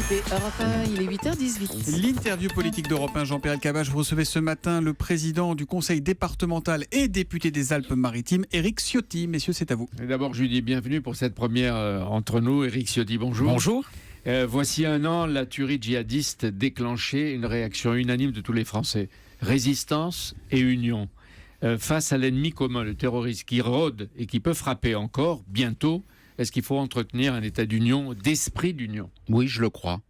écoutez Europe 1, il est 8h18. L'interview politique d'Europe 1, Jean-Pierre Elkabbach. Vous recevez ce matin le président du conseil départemental et député des Alpes-Maritimes, Éric Ciotti. Messieurs, c'est à vous. Et d'abord, je lui dis bienvenue pour cette première entre nous. Éric Ciotti, bonjour. Bonjour. Voici un an, la tuerie djihadiste déclenchait une réaction unanime de tous les Français. Résistance et union. Face à l'ennemi commun, le terroriste qui rôde et qui peut frapper encore bientôt, est-ce qu'il faut entretenir un état d'union, d'esprit d'union ? Oui, je le crois.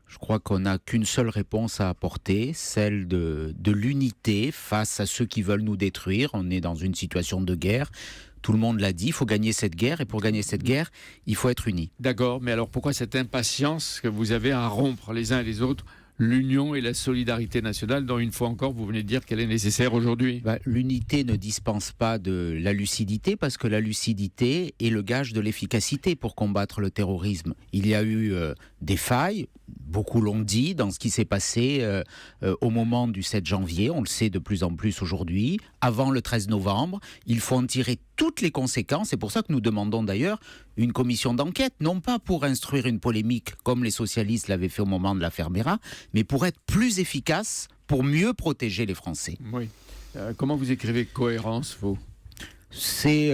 Je crois qu'on n'a qu'une seule réponse à apporter, celle de l'unité face à ceux qui veulent nous détruire. On est dans une situation de guerre. Tout le monde l'a dit, il faut gagner cette guerre. Et pour gagner cette guerre, il faut être unis. D'accord, mais alors pourquoi cette impatience que vous avez à rompre les uns et les autres l'union et la solidarité nationale, dont une fois encore, vous venez de dire qu'elle est nécessaire aujourd'hui? L'unité ne dispense pas de la lucidité, parce que la lucidité est le gage de l'efficacité pour combattre le terrorisme. Il y a eu des failles, beaucoup l'ont dit, dans ce qui s'est passé au moment du 7 janvier. On le sait de plus en plus aujourd'hui. Avant le 13 novembre, il faut en tirer toutes les conséquences. C'est pour ça que nous demandons d'ailleurs une commission d'enquête, non pas pour instruire une polémique comme les socialistes l'avaient fait au moment de l'affaire Mera, mais pour être plus efficace, pour mieux protéger les Français. Oui. Comment vous écrivez cohérence, vous ? C'est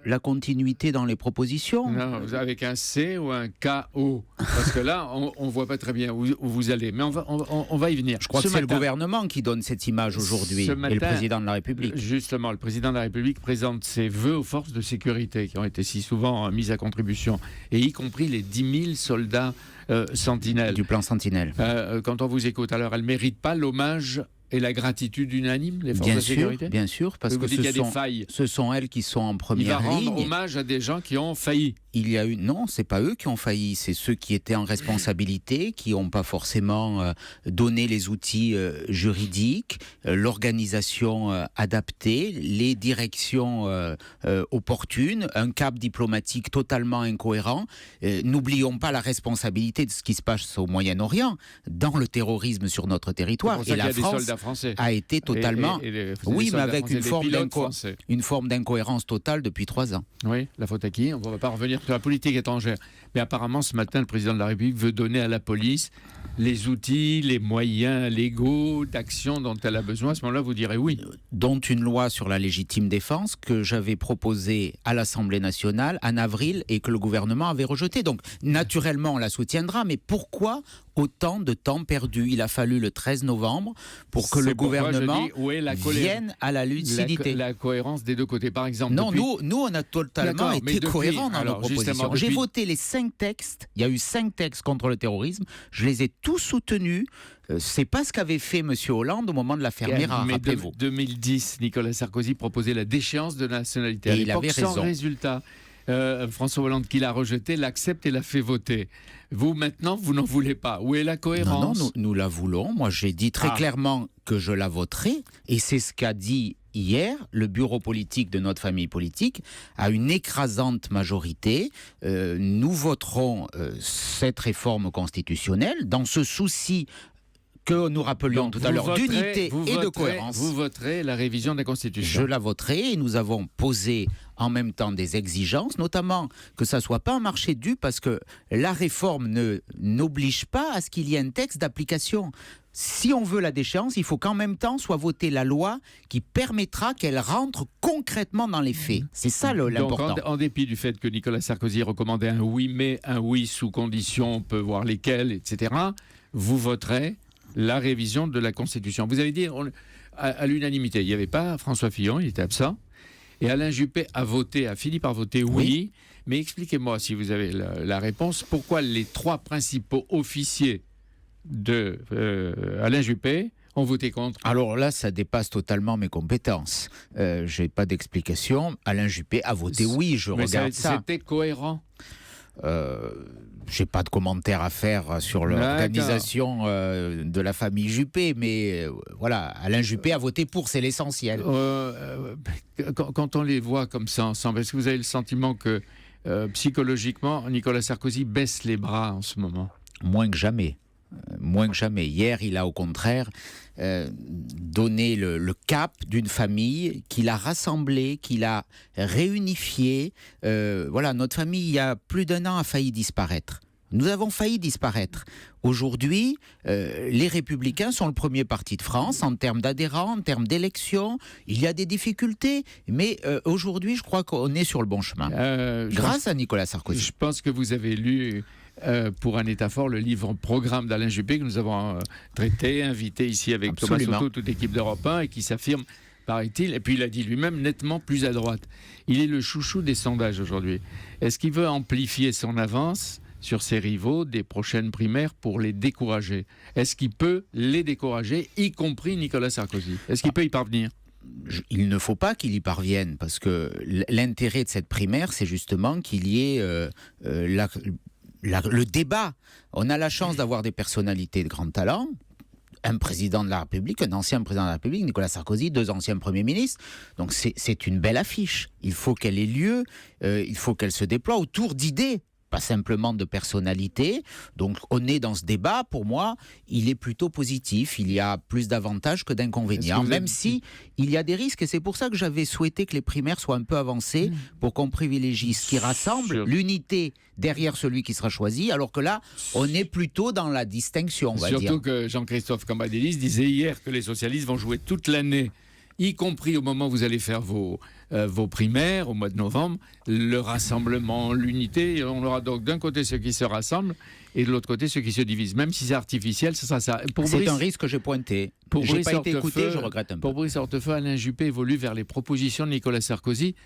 la continuité dans les propositions. Non, avec un C ou un K-O. Parce que là, on ne voit pas très bien où vous allez. Mais on va y venir. Je crois que c'est le gouvernement qui donne cette image aujourd'hui, et le président de la République. Justement, le président de la République présente ses vœux aux forces de sécurité qui ont été si souvent mises à contribution, et y compris les 10 000 soldats sentinelles. Du plan Sentinelle. Quand on vous écoute, alors elles ne méritent pas l'hommage et la gratitude unanime, les forces de sécurité ? Bien sûr, parce que ce sont elles qui sont en première ligne. Il va rendre hommage à des gens qui ont failli. Non, c'est pas eux qui ont failli, c'est ceux qui étaient en responsabilité, qui n'ont pas forcément donné les outils juridiques, l'organisation adaptée, les directions opportunes, un cap diplomatique totalement incohérent. N'oublions pas la responsabilité de ce qui se passe au Moyen-Orient, dans le terrorisme sur notre territoire. Et la France a été totalement... Oui, mais avec une forme d'incohérence totale depuis 3 ans. Oui, la faute à qui ? On ne va pas revenir sur la politique étrangère. Mais apparemment, ce matin, le président de la République veut donner à la police les outils, les moyens légaux d'action dont elle a besoin. À ce moment-là, vous direz oui. Dont une loi sur la légitime défense que j'avais proposée à l'Assemblée nationale en avril et que le gouvernement avait rejetée. Donc, naturellement, on la soutiendra. Mais pourquoi autant de temps perdu ? Il a fallu le 13 novembre pour que le gouvernement vienne à la lucidité. La cohérence des deux côtés, par exemple. Non, nous on a totalement été cohérents dans nos propositions. J'ai voté les 5 textes. Il y a eu 5 textes contre le terrorisme. Je les ai tous soutenus. C'est pas ce qu'avait fait M. Hollande au moment de l'affaire Mera, rappelez-vous. 2010, Nicolas Sarkozy proposait la déchéance de nationalité. Et il avait raison. Sans résultat. François Hollande, qui l'a rejeté, l'accepte et l'a fait voter. Vous, maintenant, vous n'en voulez pas. Où est la cohérence ? Non, nous la voulons. Moi, j'ai dit très clairement que je la voterai. Et c'est ce qu'a dit hier le bureau politique de notre famille politique, à une écrasante majorité. Nous voterons cette réforme constitutionnelle dans ce souci que nous rappelions tout à l'heure d'unité et de cohérence. Vous voterez la révision de la Constitution. Je la voterai, et nous avons posé en même temps des exigences, notamment que ça ne soit pas un marché dû, parce que la réforme n'oblige pas à ce qu'il y ait un texte d'application. Si on veut la déchéance, il faut qu'en même temps soit votée la loi qui permettra qu'elle rentre concrètement dans les faits. C'est ça l'important. Donc, en dépit du fait que Nicolas Sarkozy recommandait un oui, mais un oui sous condition, on peut voir lesquelles, etc., vous voterez la révision de la Constitution. Vous avez dit à l'unanimité, il n'y avait pas François Fillon, il était absent, et Alain Juppé a fini par voter oui. Mais expliquez-moi, si vous avez la réponse, pourquoi les 3 principaux officiers de Alain Juppé ont voté contre ? Alors là, ça dépasse totalement mes compétences. J'ai pas d'explication. Alain Juppé a voté oui, je regarde ça. C'était cohérent ? J'ai pas de commentaire à faire sur l'organisation de la famille Juppé, mais voilà, Alain Juppé a voté pour, c'est l'essentiel. Quand on les voit comme ça ensemble, est-ce que vous avez le sentiment que psychologiquement, Nicolas Sarkozy baisse les bras en ce moment ? Moins que jamais. Hier, il a au contraire donné le cap d'une famille qu'il a rassemblée, qu'il a réunifiée. Voilà, notre famille, il y a plus d'1 an, a failli disparaître. Nous avons failli disparaître. Aujourd'hui, les Républicains sont le premier parti de France en termes d'adhérents, en termes d'élections. Il y a des difficultés, mais aujourd'hui, je crois qu'on est sur le bon chemin. Grâce à Nicolas Sarkozy. Je pense que vous avez lu, pour un État fort, le livre Programme d'Alain Juppé, que nous avons traité, invité ici avec Absolument. Thomas Soto, toute l'équipe d'Europe 1, et qui s'affirme, paraît-il, et puis il a dit lui-même, nettement plus à droite. Il est le chouchou des sondages aujourd'hui. Est-ce qu'il veut amplifier son avance sur ses rivaux des prochaines primaires pour les décourager? Est-ce qu'il peut les décourager, y compris Nicolas Sarkozy? Est-ce qu'il peut y parvenir? Il ne faut pas qu'il y parvienne, parce que l'intérêt de cette primaire, c'est justement qu'il y ait le débat. On a la chance d'avoir des personnalités de grand talent. Un président de la République, un ancien président de la République, Nicolas Sarkozy, 2 anciens premiers ministres. Donc c'est une belle affiche. Il faut qu'elle ait lieu, il faut qu'elle se déploie autour d'idées, pas simplement de personnalités. Donc on est dans ce débat, pour moi, il est plutôt positif. Il y a plus d'avantages que d'inconvénients, même si il y a des risques. Et c'est pour ça que j'avais souhaité que les primaires soient un peu avancées pour qu'on privilégie ce qui rassemble, l'unité derrière celui qui sera choisi, alors que là, on est plutôt dans la distinction, on va dire. Surtout que Jean-Christophe Cambadélis disait hier que les socialistes vont jouer toute l'année, y compris au moment où vous allez faire vos primaires, au mois de novembre, le rassemblement, l'unité. On aura donc d'un côté ceux qui se rassemblent et de l'autre côté ceux qui se divisent. Même si c'est artificiel, ça sera ça. C'est un risque que j'ai pointé. Pour J'ai Brice pas été écouté, je regrette un peu. Pour Brice Hortefeux, Alain Juppé évolue vers les propositions de Nicolas Sarkozy.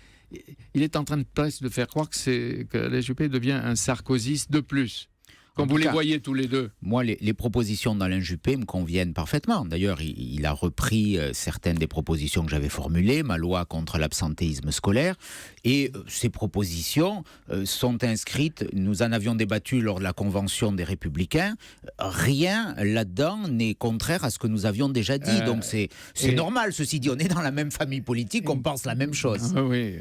Il est en train presque de faire croire que Alain Juppé devient un sarkozyste de plus. Quand vous les voyez tous les deux. Moi, les propositions d'Alain Juppé me conviennent parfaitement. D'ailleurs, il a repris certaines des propositions que j'avais formulées, ma loi contre l'absentéisme scolaire. Et ces propositions sont inscrites, nous en avions débattu lors de la Convention des Républicains. Rien là-dedans n'est contraire à ce que nous avions déjà dit. Donc c'est normal, ceci dit, on est dans la même famille politique, on pense la même chose. Oui,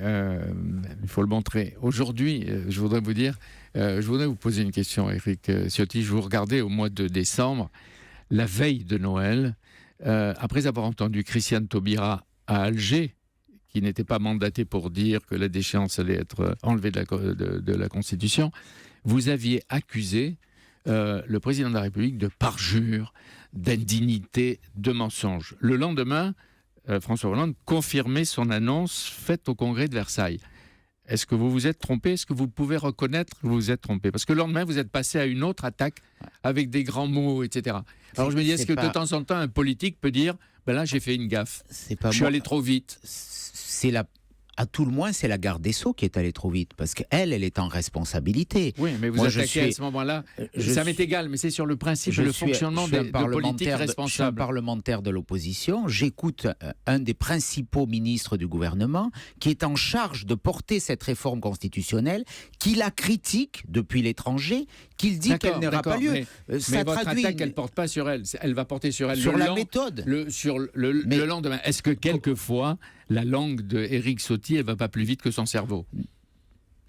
il faut le montrer. Aujourd'hui, je voudrais vous dire... je voudrais vous poser une question, Éric Ciotti. Je vous regardais au mois de décembre, la veille de Noël, après avoir entendu Christiane Taubira à Alger, qui n'était pas mandaté pour dire que la déchéance allait être enlevée de la Constitution, vous aviez accusé le président de la République de parjure, d'indignité, de mensonge. Le lendemain, François Hollande confirmait son annonce faite au Congrès de Versailles. Est-ce que vous vous êtes trompé? Est-ce que vous pouvez reconnaître que vous vous êtes trompé? Parce que le lendemain, vous êtes passé à une autre attaque avec des grands mots, etc. Alors je me dis, est-ce que de temps en temps, un politique peut dire, ben là, j'ai fait une gaffe, je suis allé trop vite? À tout le moins, c'est la garde des Sceaux qui est allée trop vite, parce qu'elle est en responsabilité. Oui, mais vous attaquez à ce moment-là, ça m'est égal, mais c'est sur le principe, le fonctionnement de politique responsable. Je suis un parlementaire de l'opposition, j'écoute un des principaux ministres du gouvernement, qui est en charge de porter cette réforme constitutionnelle, qui la critique depuis l'étranger, qu'il dit qu'elle n'aura pas lieu. Mais votre attaque, elle ne porte pas sur elle, elle va porter sur elle. Sur la méthode. Sur le lendemain. Est-ce que quelquefois, la langue de Éric Ciotti, elle ne va pas plus vite que son cerveau?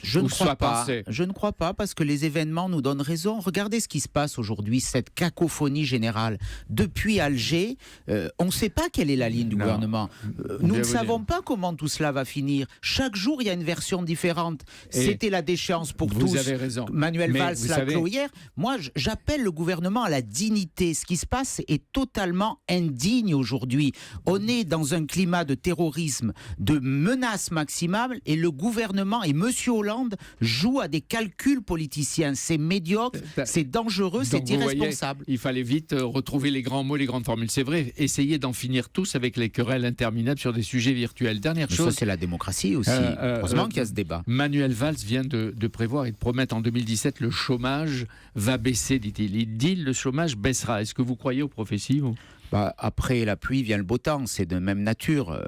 Je ne crois pas. Je ne crois pas, parce que les événements nous donnent raison. Regardez ce qui se passe aujourd'hui, cette cacophonie générale. Depuis Alger, on ne sait pas quelle est la ligne du gouvernement. Nous ne savons pas comment tout cela va finir. Chaque jour, il y a une version différente. C'était la déchéance pour tous. Vous avez raison. Manuel Valls l'a clos hier. Moi, j'appelle le gouvernement à la dignité. Ce qui se passe est totalement indigne aujourd'hui. On est dans un climat de terrorisme, de menace maximale, et le gouvernement et M. Hollande joue à des calculs politiciens. C'est médiocre, c'est dangereux, c'est irresponsable. Voyez, il fallait vite retrouver les grands mots, les grandes formules. C'est vrai, essayer d'en finir tous avec les querelles interminables sur des sujets virtuels. Dernière chose. Ça, c'est la démocratie aussi. Heureusement qu'il y a ce débat. Manuel Valls vient de prévoir et de promettre en 2017 le chômage va baisser, dit-il. Il dit le chômage baissera. Est-ce que vous croyez aux prophéties, vous ? Après la pluie vient le beau temps, c'est de même nature.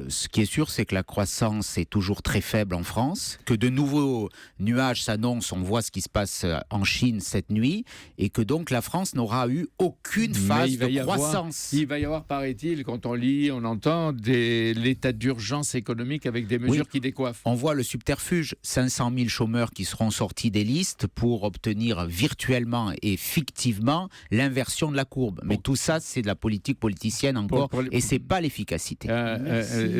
Ce qui est sûr, c'est que la croissance est toujours très faible en France, que de nouveaux nuages s'annoncent, on voit ce qui se passe en Chine cette nuit, et que donc la France n'aura eu aucune phase de croissance. Il va y avoir, paraît-il, quand on lit, on entend l'état d'urgence économique avec des mesures qui décoiffent. On voit le subterfuge, 500 000 chômeurs qui seront sortis des listes pour obtenir virtuellement et fictivement l'inversion de la courbe. Mais tout ça, c'est de la politique politique politicienne encore, Pour les- et c'est pas l'efficacité.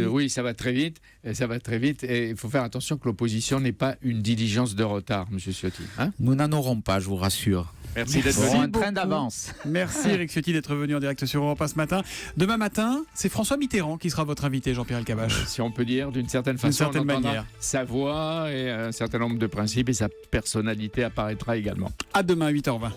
Oui, ça va très vite. Ça va très vite. Et il faut faire attention que l'opposition n'ait pas une diligence de retard, M. Ciotti. Hein. Nous n'en aurons pas, je vous rassure. Merci d'être Nous aurons venu. un train beaucoup. d'avance. Merci Eric Ciotti d'être venu en direct sur Europe 1 ce matin. Demain matin, c'est François Mitterrand qui sera votre invité, Jean-Pierre Elkabbach. Si on peut dire, d'une certaine façon, certaine on entendra manière. sa voix et un certain nombre de principes et sa personnalité apparaîtra également. À demain, 8h20.